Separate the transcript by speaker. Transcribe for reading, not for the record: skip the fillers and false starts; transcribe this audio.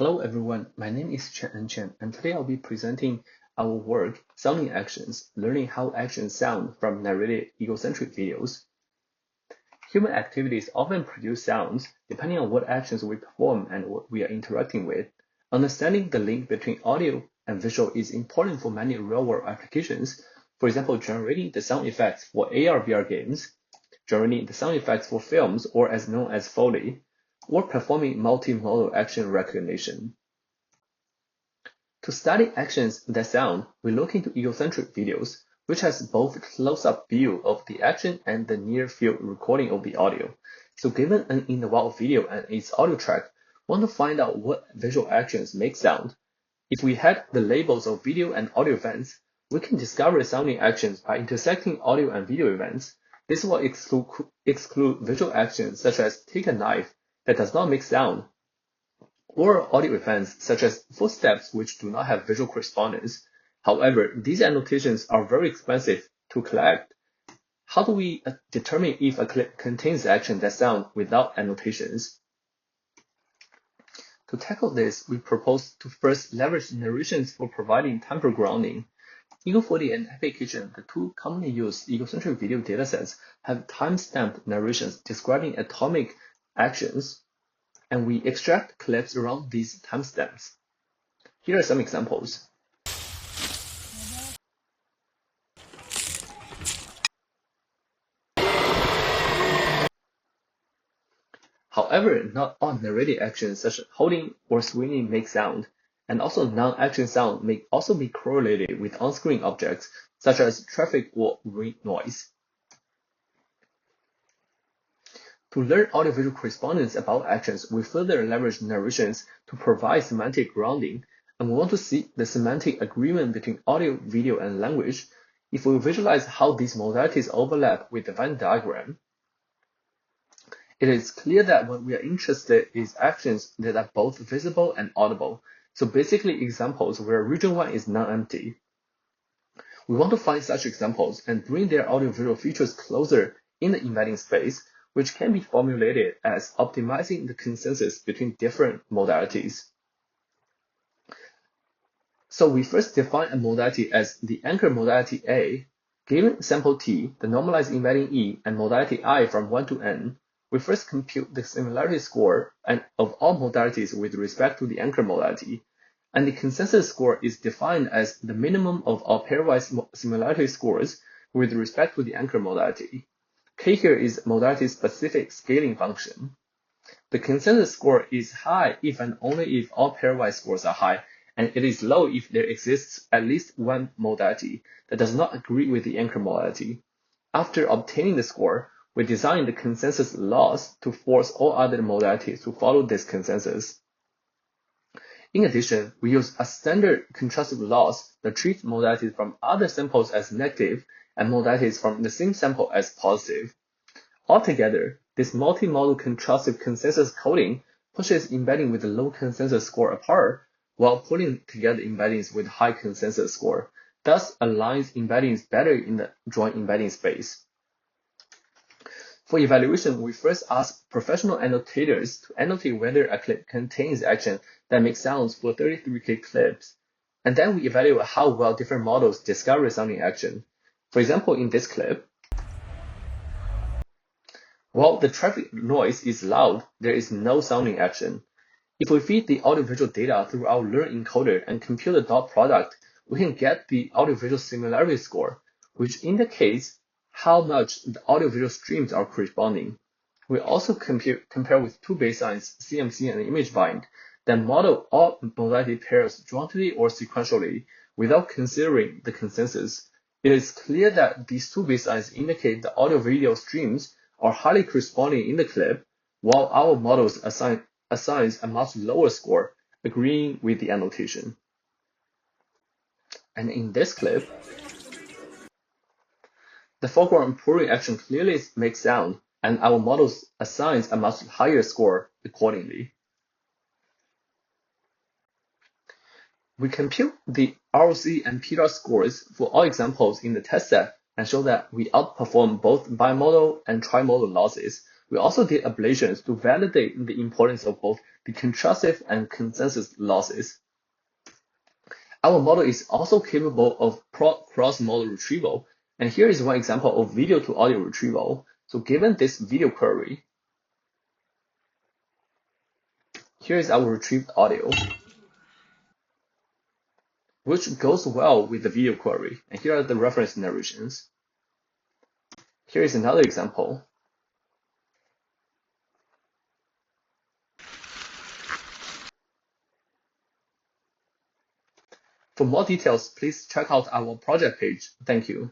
Speaker 1: Hello everyone, my name is Chen, and today I'll be presenting our work, Sounding Actions, learning how actions sound from narrated egocentric videos. Human activities often produce sounds depending on what actions we perform and what we are interacting with. Understanding the link between audio and visual is important for many real-world applications. For example, generating the sound effects for AR/VR games, generating the sound effects for films or as known as Foley, or performing multimodal action recognition. To study actions that sound, we look into egocentric videos, which has both close-up view of the action and the near-field recording of the audio. So given an in-the-wild video and its audio track, we want to find out what visual actions make sound. If we had the labels of video and audio events, we can discover sounding actions by intersecting audio and video events. This will exclude visual actions such as take a knife that does not make sound, or audio events such as footsteps which do not have visual correspondence. However, these annotations are very expensive to collect. How do we determine if a clip contains action that sound without annotations? To tackle this, we propose to first leverage narrations for providing temporal grounding. Ego40 and application, the two commonly used egocentric video datasets, have time-stamped narrations describing atomic actions, and we extract clips around these timestamps. Here are some examples. However, not all narrated actions such as holding or swinging make sound, and also non-action sound may also be correlated with on-screen objects such as traffic or wind noise. To learn audio-visual correspondence about actions, we further leverage narrations to provide semantic grounding, and we want to see the semantic agreement between audio, video, and language. If we visualize how these modalities overlap with the Venn diagram, it is clear that what we are interested in is actions that are both visible and audible. So basically examples where region 1 is non-empty. We want to find such examples and bring their audio-visual features closer in the embedding space, which can be formulated as optimizing the consensus between different modalities. So we first define a modality as the anchor modality A. Given sample T, the normalized embedding E, and modality I from 1 to n, we first compute the similarity score of all modalities with respect to the anchor modality, and the consensus score is defined as the minimum of all pairwise similarity scores with respect to the anchor modality. K here is modality-specific scaling function. The consensus score is high if and only if all pairwise scores are high, and it is low if there exists at least one modality that does not agree with the anchor modality. After obtaining the score, we design the consensus loss to force all other modalities to follow this consensus. In addition, we use a standard contrastive loss that treats modalities from other samples as negative and modalities from the same sample as positive. Altogether, this multimodal contrastive consensus coding pushes embedding with a low consensus score apart, while pulling together embeddings with high consensus score, thus aligns embeddings better in the joint embedding space. For evaluation, we first ask professional annotators to annotate whether a clip contains action that makes sounds for 33K clips, and then we evaluate how well different models discover sounding action. For example, in this clip, while the traffic noise is loud, there is no sounding action. If we feed the audiovisual data through our Learn encoder and compute the dot product, we can get the audiovisual similarity score, which indicates how much the audiovisual streams are corresponding. We also compare with two baselines, CMC and ImageBind, that model all modality pairs jointly or sequentially without considering the consensus. It is clear that these two baselines indicate the audio-video streams are highly corresponding in the clip, while our models assigns a much lower score, agreeing with the annotation. And in this clip, the foreground pouring action clearly makes sound, and our models assigns a much higher score accordingly. We compute the ROC and PDAR scores for all examples in the test set and show that we outperform both bimodal and trimodal losses We also did ablations to validate the importance of both the contrastive and consensus losses. Our model is also capable of cross-model retrieval, and here is one example of video to audio retrieval. So given this video query, here is our retrieved audio, which goes well with the video query. And here are the reference narrations. Here is another example. For more details, please check out our project page. Thank you.